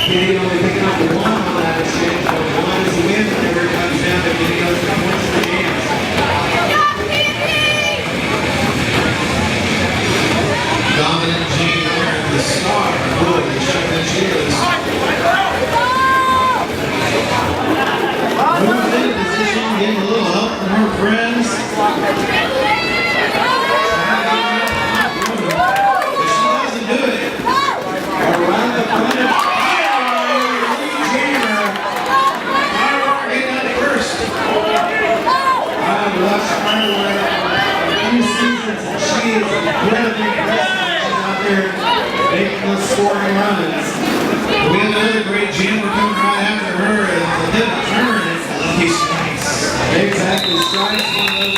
Kitty only picking up the one on that exchange, but one is the win whenever it comes down to Kitty goes from points to the games. Dominant Jean Warren, the star of the Sheilas. Moving into position, getting a little help from her friends. But she doesn't do it. Around the corner. Getting out first. I've watched her a few seasons and she is incredibly impressive. She's out there making those scoring runs. We have another great jammer coming right after her. It's a hip turn. It's a lucky strikes. Exactly. Strikes one of those